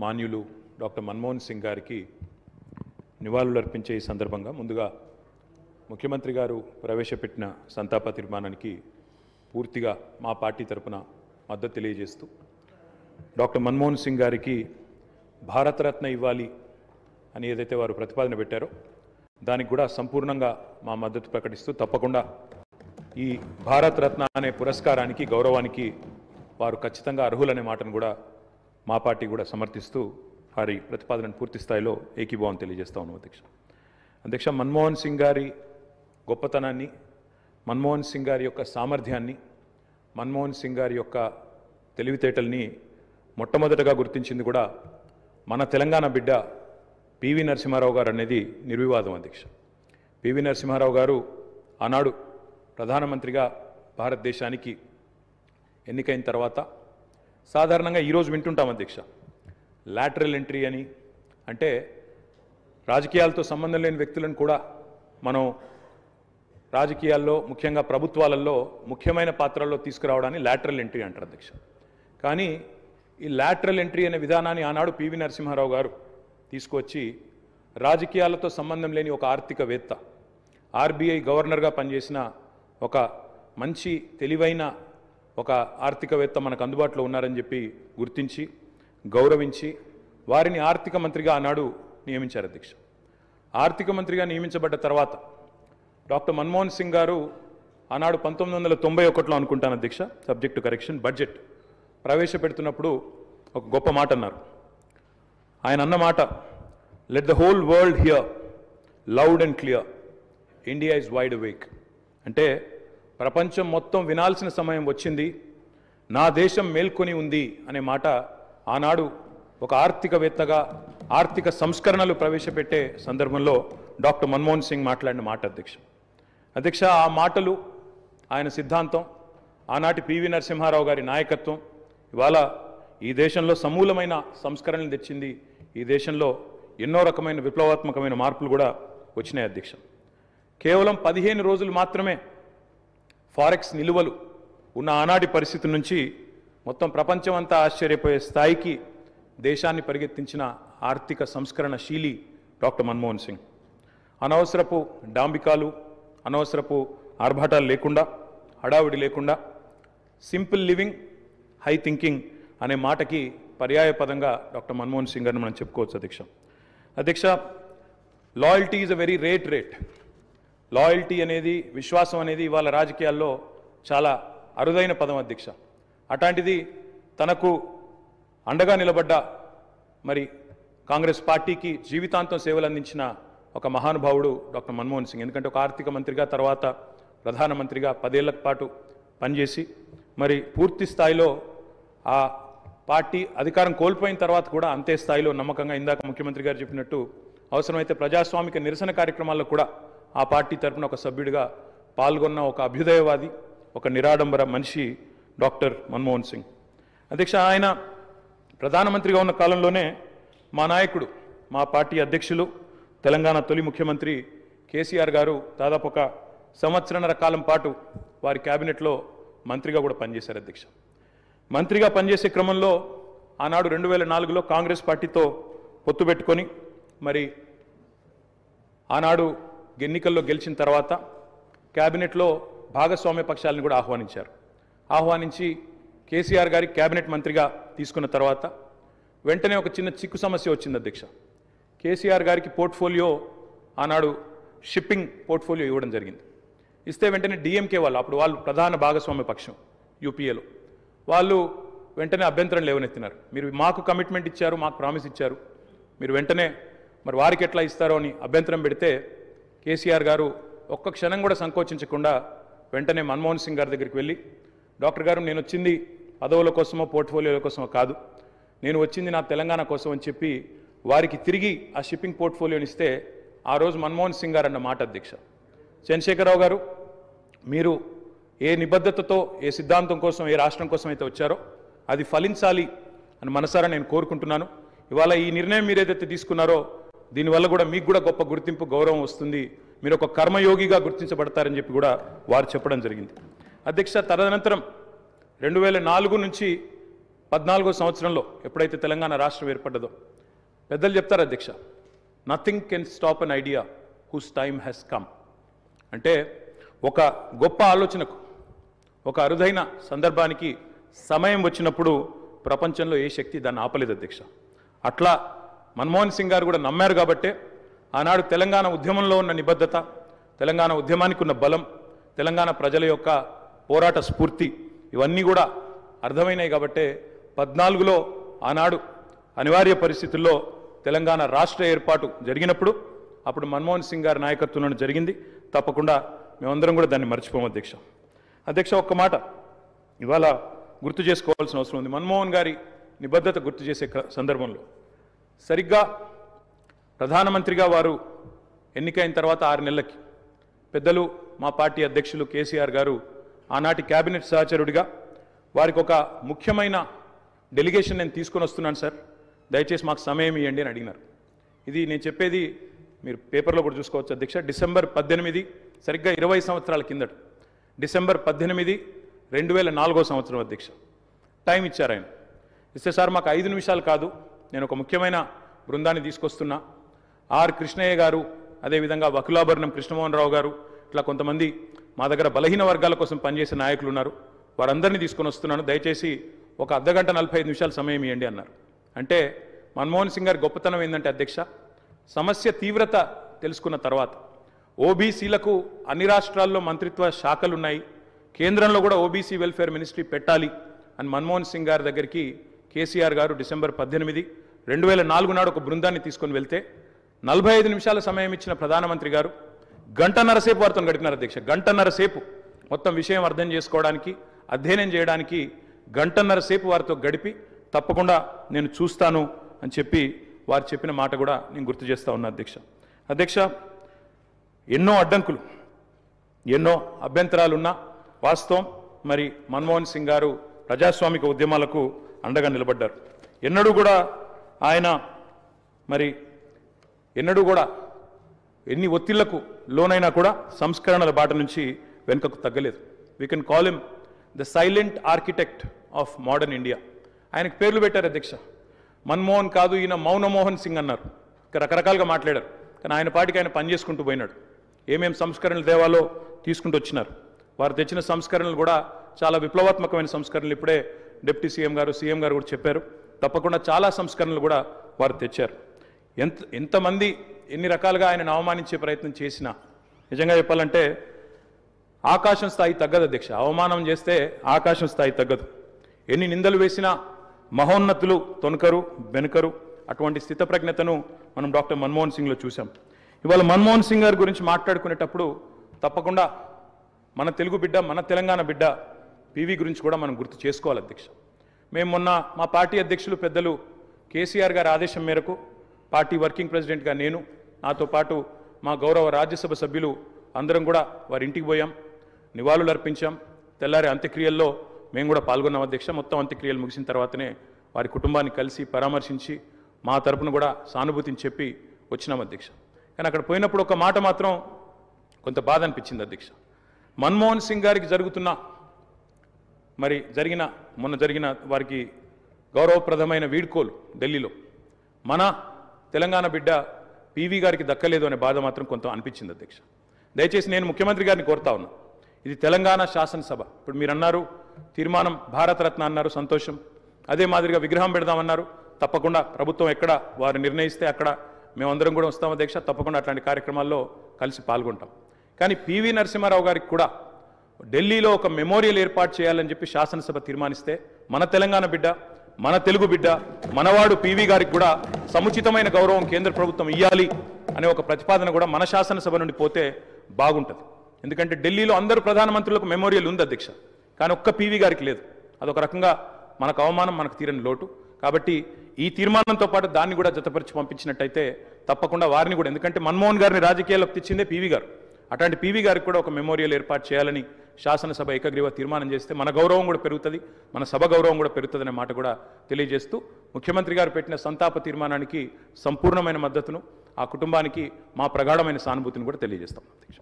మాన్యులు doctor Manmohan Singh గారికి నివాళులు అర్పించే ఈ సందర్భంగా ముందుగా ముఖ్యమంత్రి గారు ప్రవేశపెట్టిన సంతాప తీర్మానానికి పూర్తిగా మా పార్టీ తరపున మద్దతు తెలియజేస్తూ డాక్టర్ మన్మోహన్ సింగ్ గారికి భారతరత్న ఇవ్వాలి అని ఏదైతే వారు ప్రతిపాదన పెట్టారో దానికి కూడా సంపూర్ణంగా మా మద్దతు ప్రకటిస్తూ తప్పకుండా ఈ భారతరత్న అనే పురస్కారానికి గౌరవానికి వారు ఖచ్చితంగా అర్హులనే మాటను కూడా మా పార్టీ కూడా సమర్థిస్తూ వారి ప్రతిపాదనను పూర్తి స్థాయిలో ఏకీభావం తెలియజేస్తా ఉన్నాం అధ్యక్ష మన్మోహన్ సింగ్ గారి గొప్పతనాన్ని, మన్మోహన్ సింగ్ గారి యొక్క సామర్థ్యాన్ని, మన్మోహన్ సింగ్ గారి యొక్క తెలివితేటల్ని మొట్టమొదటగా గుర్తించింది కూడా మన తెలంగాణ బిడ్డ పివి నరసింహారావు గారు అనేది నిర్వివాదం అధ్యక్ష. పివి నరసింహారావు గారు ఆనాడు ప్రధానమంత్రిగా భారతదేశానికి ఎన్నికైన తర్వాత సాధారణంగా ఈరోజు వింటుంటాం అధ్యక్ష, లాటరల్ ఎంట్రీ అని, అంటే రాజకీయాలతో సంబంధం లేని వ్యక్తులను కూడా మనం రాజకీయాల్లో ముఖ్యంగా ప్రభుత్వాలలో ముఖ్యమైన పాత్రల్లో తీసుకురావడాన్ని లాటరల్ ఎంట్రీ అంటారు అధ్యక్ష. కానీ ఈ లాటరల్ ఎంట్రీ అనే విధానాన్ని ఆనాడు పివి నరసింహారావు గారు తీసుకొచ్చి రాజకీయాలతో సంబంధం లేని ఒక ఆర్థికవేత్త, ఆర్బీఐ గవర్నర్గా పనిచేసిన ఒక మంచి తెలివైన ఒక ఆర్థికవేత్త మనకు అందుబాటులో ఉన్నారని చెప్పి గుర్తించి గౌరవించి వారిని ఆర్థిక మంత్రిగా ఆనాడు నియమించారు అధ్యక్ష. ఆర్థిక మంత్రిగా నియమించబడ్డ తర్వాత డాక్టర్ మన్మోహన్ సింగ్ గారు ఆనాడు 1991లో అనుకుంటాను అధ్యక్ష, సబ్జెక్ట్ టు కరెక్షన్, బడ్జెట్ ప్రవేశపెడుతున్నప్పుడు ఒక గొప్ప మాట అన్నారు. ఆయన అన్న మాట, let the whole world here loud and clear, India is wide awake. అంటే ప్రపంచం మొత్తం వినాల్సిన సమయం వచ్చింది, నా దేశం మేల్కొని ఉంది అనే మాట ఆనాడు ఒక ఆర్థికవేత్తగా ఆర్థిక సంస్కరణలు ప్రవేశపెట్టే సందర్భంలో డాక్టర్ మన్మోహన్ సింగ్ మాట్లాడిన మాట అధ్యక్ష. ఆ మాటలు, ఆయన సిద్ధాంతం, ఆనాటి పివి నరసింహారావు గారి నాయకత్వం ఇవాళ ఈ దేశంలో సమూలమైన సంస్కరణలు తెచ్చింది. ఈ దేశంలో ఎన్నో రకమైన విప్లవాత్మకమైన మార్పులు కూడా వచ్చినాయి అధ్యక్ష. కేవలం 15 రోజులు మాత్రమే ఫారెక్స్ నిలువలు ఉన్న ఆనాటి పరిస్థితి నుంచి మొత్తం ప్రపంచం అంతా ఆశ్చర్యపోయే స్థాయికి దేశాన్ని పరిగెత్తించిన ఆర్థిక సంస్కరణ శీలి డాక్టర్ మన్మోహన్ సింగ్. అనవసరపు డాంబికాలు, అనవసరపు ఆర్భాటాలు లేకుండా, హడావుడి లేకుండా సింపుల్ లివింగ్, హై థింకింగ్ అనే మాటకి పర్యాయ పదంగా డాక్టర్ మన్మోహన్ సింగ్ గారిని మనం చెప్పుకోవచ్చు అధ్యక్ష. Loyalty is a very rate. Loyalty అనేది, విశ్వాసం అనేది ఇవాళ రాజకీయాల్లో చాలా అరుదైన పదం అధ్యక్ష. అట్లాంటిది తనకు అండగా నిలబడ్డ మరి కాంగ్రెస్ పార్టీకి జీవితాంతం సేవలు అందించిన ఒక మహానుభావుడు డాక్టర్ మన్మోహన్ సింగ్. ఎందుకంటే ఒక ఆర్థిక మంత్రిగా, తర్వాత ప్రధానమంత్రిగా 10 ఏళ్ల పాటు పనిచేసి మరి పూర్తి స్థాయిలో ఆ పార్టీ అధికారం కోల్పోయిన తర్వాత కూడా అంతే స్థాయిలో నమ్మకంగా, ఇందాక ముఖ్యమంత్రి గారు చెప్పినట్టు అవసరమైతే ప్రజాస్వామిక నిరసన కార్యక్రమాల్లో కూడా ఆ పార్టీ తరఫున ఒక సభ్యుడిగా పాల్గొన్న ఒక అభ్యుదయవాది, ఒక నిరాడంబర మనిషి డాక్టర్ మన్మోహన్ సింగ్ అధ్యక్ష. ఆయన ప్రధానమంత్రిగా ఉన్న కాలంలోనే మా నాయకుడు, మా పార్టీ అధ్యక్షులు, తెలంగాణ తొలి ముఖ్యమంత్రి కేసీఆర్ గారు దాదాపు ఒక 1.5 సంవత్సరాల కాలం పాటు వారి క్యాబినెట్లో మంత్రిగా కూడా పనిచేశారు అధ్యక్ష. మంత్రిగా పనిచేసే క్రమంలో ఆనాడు 2004లో కాంగ్రెస్ పార్టీతో పొత్తు పెట్టుకొని మరి ఆనాడు ఎన్నికల్లో గెలిచిన తర్వాత క్యాబినెట్లో భాగస్వామ్య పక్షాలను కూడా ఆహ్వానించి కేసీఆర్ గారి క్యాబినెట్ మంత్రిగా తీసుకున్న తర్వాత వెంటనే ఒక చిన్న చిక్కు సమస్య వచ్చింది అధ్యక్ష. కేసీఆర్ గారికి పోర్ట్ఫోలియో ఆనాడు షిప్పింగ్ పోర్ట్ఫోలియో ఇవ్వడం జరిగింది. ఇస్తే వెంటనే డిఎంకే వాళ్ళు ప్రధాన భాగస్వామ్య పక్షం యూపీఏలో వాళ్ళు వెంటనే అభ్యంతరం లేవనెత్తినారు. మీరు మాకు కమిట్మెంట్ ఇచ్చారు, మాకు ప్రామిస్ ఇచ్చారు, మీరు వెంటనే మరి వారికి ఎట్లా ఇస్తారో అని అభ్యంతరం పెడితే కేసీఆర్ గారు ఒక్క క్షణం కూడా సంకోచించకుండా వెంటనే మన్మోహన్ సింగ్ గారి దగ్గరికి వెళ్ళి, డాక్టర్ గారు నేను వచ్చింది పదవుల కోసమో పోర్ట్ఫోలియోల కోసమో కాదు, నేను వచ్చింది నా తెలంగాణ కోసం అని చెప్పి వారికి తిరిగి ఆ షిప్పింగ్ పోర్ట్ఫోలియోని ఇస్తే ఆ రోజు మన్మోహన్ సింగ్ గారు అన్న మాట అధ్యక్ష, చంద్రశేఖరరావు గారు మీరు ఏ నిబద్ధతతో, ఏ సిద్ధాంతం కోసం, ఏ రాష్ట్రం కోసం అయితే వచ్చారో అది ఫలించాలి అని మనసారా నేను కోరుకుంటున్నాను. ఇవాళ ఈ నిర్ణయం మీరు ఏదైతే తీసుకున్నారో దీనివల్ల కూడా మీకు కూడా గొప్ప గుర్తింపు, గౌరవం వస్తుంది, మీరు ఒక కర్మయోగిగా గుర్తించబడతారని చెప్పి కూడా వారు చెప్పడం జరిగింది అధ్యక్ష. తదనంతరం 2004 నుంచి 14వ సంవత్సరంలో ఎప్పుడైతే తెలంగాణ రాష్ట్రం ఏర్పడ్డదో పెద్దలు చెప్తారు అధ్యక్ష, nothing can stop an idea who's time has come. అంటే ఒక గొప్ప ఆలోచనకు, ఒక అరుదైన సందర్భానికి సమయం వచ్చినప్పుడు ప్రపంచంలో ఏ శక్తి దాన్ని ఆపలేదు అధ్యక్ష. అట్లా మన్మోహన్ సింగ్ గారు కూడా నమ్మారు కాబట్టే ఆనాడు తెలంగాణ ఉద్యమంలో ఉన్న నిబద్ధత, తెలంగాణ ఉద్యమానికి ఉన్న బలం, తెలంగాణ ప్రజల యొక్క పోరాట స్ఫూర్తి ఇవన్నీ కూడా అర్థమైనాయి కాబట్టే 14లో ఆనాడు అనివార్య పరిస్థితుల్లో తెలంగాణ రాష్ట్ర ఏర్పాటు జరిగినప్పుడు అప్పుడు మన్మోహన్ సింగ్ గారి నాయకత్వంలో జరిగింది. తప్పకుండా మేమందరం కూడా దాన్ని మర్చిపోము అధ్యక్ష. అధ్యక్ష, ఒక్క మాట ఇవాళ గుర్తు చేసుకోవాల్సిన అవసరం ఉంది. మన్మోహన్ గారి నిబద్ధత గుర్తు చేసే సందర్భంలో సరిగ్గా ప్రధానమంత్రిగా వారు ఎన్నికైన తర్వాత 6 నెలలకి పెద్దలు మా పార్టీ అధ్యక్షులు కేసీఆర్ గారు ఆనాటి కేబినెట్ సహచరుడిగా వారికి ఒక ముఖ్యమైన డెలిగేషన్ నేను తీసుకొని వస్తున్నాను సార్, దయచేసి మాకు సమయం ఇవ్వండి అని అడిగినారు. ఇది నేను చెప్పేది మీరు పేపర్లో కూడా చూసుకోవచ్చు అధ్యక్ష. డిసెంబర్ 18, సరిగ్గా 20 సంవత్సరాల కిందట, డిసెంబర్ 18, 2004వ సంవత్సరం అధ్యక్ష. టైం ఇచ్చారు ఆయన. ఇస్తే సార్ మాకు 5 నిమిషాలు కాదు, నేను ఒక ముఖ్యమైన బృందాన్ని తీసుకొస్తున్నా, ఆర్ కృష్ణయ్య గారు, అదేవిధంగా వకులాభరణం కృష్ణమోహన్ రావు గారు, ఇట్లా కొంతమంది మా దగ్గర బలహీన వర్గాల కోసం పనిచేసే నాయకులు ఉన్నారు, వారందరినీ తీసుకొని వస్తున్నాను, దయచేసి ఒక అర్ధగంట 45 నిమిషాలు సమయం ఇవ్వండి అన్నారు. అంటే మన్మోహన్ సింగ్ గారి గొప్పతనం ఏంటంటే అధ్యక్ష, సమస్య తీవ్రత తెలుసుకున్న తర్వాత ఓబీసీలకు అన్ని రాష్ట్రాల్లో మంత్రిత్వ శాఖలు ఉన్నాయి, కేంద్రంలో కూడా ఓబీసీ వెల్ఫేర్ మినిస్ట్రీ పెట్టాలి అని మన్మోహన్ సింగ్ గారి దగ్గరికి కేసీఆర్ గారు డిసెంబర్ 18, 2004 నాడు ఒక బృందాన్ని తీసుకొని వెళ్తే 45 నిమిషాల సమయం ఇచ్చిన ప్రధానమంత్రి గారు గంటన్నర సేపు వారితో గడిపినారు అధ్యక్ష. గంటన్నర సేపు మొత్తం విషయం అర్థం చేసుకోవడానికి, అధ్యయనం చేయడానికి గంటన్నర సేపు వారితో గడిపి తప్పకుండా నేను చూస్తాను అని చెప్పి వారు చెప్పిన మాట కూడా నేను గుర్తు చేస్తా ఉన్నా అధ్యక్ష. అధ్యక్ష, ఎన్నో అడ్డంకులు, ఎన్నో అభ్యంతరాలున్నా వాస్తవం మరి మన్మోహన్ సింగ్ గారు ప్రజాస్వామిక ఉద్యమాలకు అండగా నిలబడ్డారు. ఎన్నడూ కూడా ఆయన మరి ఎన్నడూ కూడా ఎన్ని ఒత్తిళ్లకు లోనైనా కూడా సంస్కరణల బాట నుంచి వెనుకకు తగ్గలేదు. We can call him the silent architect of modern India. ఆయనకు పేర్లు పెట్టారు అధ్యక్ష. మన్మోహన్ కాదు, ఈయన మౌనమోహన్ సింగ్ అన్నారు. రకరకాలుగా మాట్లాడారు, కానీ ఆయన పాటికి ఆయన పనిచేసుకుంటూ పోయినాడు. ఏమేం సంస్కరణలు దేవాలో తీసుకుంటూ వచ్చినారు. వారు తెచ్చిన సంస్కరణలు కూడా చాలా విప్లవాత్మకమైన సంస్కరణలు. ఇప్పుడే డిప్యూటీ సీఎం గారు కూడా చెప్పారు. తప్పకుండా చాలా సంస్కరణలు కూడా వారు తెచ్చారు. ఎంతమంది ఎన్ని రకాలుగా ఆయనను అవమానించే ప్రయత్నం చేసినా నిజంగా చెప్పాలంటే ఆకాశం స్థాయి తగ్గదు అధ్యక్ష. అవమానం చేస్తే ఆకాశం స్థాయి తగ్గదు. ఎన్ని నిందలు వేసినా మహోన్నతులు తొనకరు, వెనుకరు. అటువంటి స్థితప్రజ్ఞతను మనం డాక్టర్ మన్మోహన్ సింగ్లో చూసాం. ఇవాళ మన్మోహన్ సింగ్ గారి గురించి మాట్లాడుకునేటప్పుడు తప్పకుండా మన తెలుగు బిడ్డ, మన తెలంగాణ బిడ్డ పివి గురించి కూడా మనం గుర్తు చేసుకోవాలి అధ్యక్ష. మేము మొన్న మా పార్టీ అధ్యక్షులు పెద్దలు కేసీఆర్ గారి ఆదేశం మేరకు పార్టీ వర్కింగ్ ప్రెసిడెంట్గా నేను, నాతో పాటు మా గౌరవ రాజ్యసభ సభ్యులు అందరం కూడా వారి ఇంటికి పోయాం, నివాళులు అర్పించాం. తెల్లారి అంత్యక్రియల్లో మేము కూడా పాల్గొన్నాం అధ్యక్ష. మొత్తం అంత్యక్రియలు ముగిసిన తర్వాతనే వారి కుటుంబాన్ని కలిసి పరామర్శించి మా తరపున కూడా సానుభూతిని చెప్పి వచ్చినాం అధ్యక్ష. కానీ అక్కడ పోయినప్పుడు ఒక మాట మాత్రం కొంత బాధ అనిపించింది అధ్యక్ష. మన్మోహన్ సింగ్ గారికి మొన్న జరిగిన వారికి గౌరవప్రదమైన వీడ్కోలు ఢిల్లీలో మన తెలంగాణ బిడ్డ పివి గారికి దక్కలేదు అనే బాధ మాత్రం కొంత అనిపించింది అధ్యక్ష. దయచేసి నేను ముఖ్యమంత్రి గారిని కోరుతా ఉన్నా, ఇది తెలంగాణ శాసనసభ. ఇప్పుడు మీరు అన్నారు తీర్మానం భారతరత్న అన్నారు, సంతోషం. అదే మాదిరిగా విగ్రహం పెడదామన్నారు. తప్పకుండా ప్రభుత్వం ఎక్కడ వారు నిర్ణయిస్తే అక్కడ మేమందరం కూడా వస్తాం అధ్యక్ష. తప్పకుండా అట్లాంటి కార్యక్రమాల్లో కలిసి పాల్గొంటాం. కానీ పివి నరసింహారావు గారికి కూడా ఢిల్లీలో ఒక మెమోరియల్ ఏర్పాటు చేయాలని చెప్పి శాసనసభ తీర్మానిస్తే మన తెలంగాణ బిడ్డ, మన తెలుగు బిడ్డ, మనవాడు పివి గారికి కూడా సముచితమైన గౌరవం కేంద్ర ప్రభుత్వం ఇవ్వాలి అనే ఒక ప్రతిపాదన కూడా మన శాసనసభ నుండి పోతే బాగుంటుంది. ఎందుకంటే ఢిల్లీలో అందరూ ప్రధానమంత్రులకు మెమోరియల్ ఉంది అధ్యక్ష, కానీ ఒక్క పివి గారికి లేదు. అదొక రకంగా మనకు అవమానం, మనకు తీరని లోటు. కాబట్టి ఈ తీర్మానంతో పాటు దాన్ని కూడా జతపరిచి పంపించినట్టయితే తప్పకుండా వారిని కూడా, ఎందుకంటే మన్మోహన్ గారిని రాజకీయాల్లోకి తెచ్చిందే పివి గారు, అట్లాంటి పివి గారికి కూడా ఒక మెమోరియల్ ఏర్పాటు చేయాలని శాసనసభ ఏకగ్రీవ తీర్మానం చేస్తే మన గౌరవం కూడా పెరుగుతుంది, మన సభ గౌరవం కూడా పెరుగుతుందనే మాట కూడా తెలియజేస్తూ ముఖ్యమంత్రి గారు పెట్టిన సంతాప తీర్మానానికి సంపూర్ణమైన మద్దతును, ఆ కుటుంబానికి మా ప్రగాఢమైన సానుభూతిని కూడా తెలియజేస్తాం అధ్యక్ష.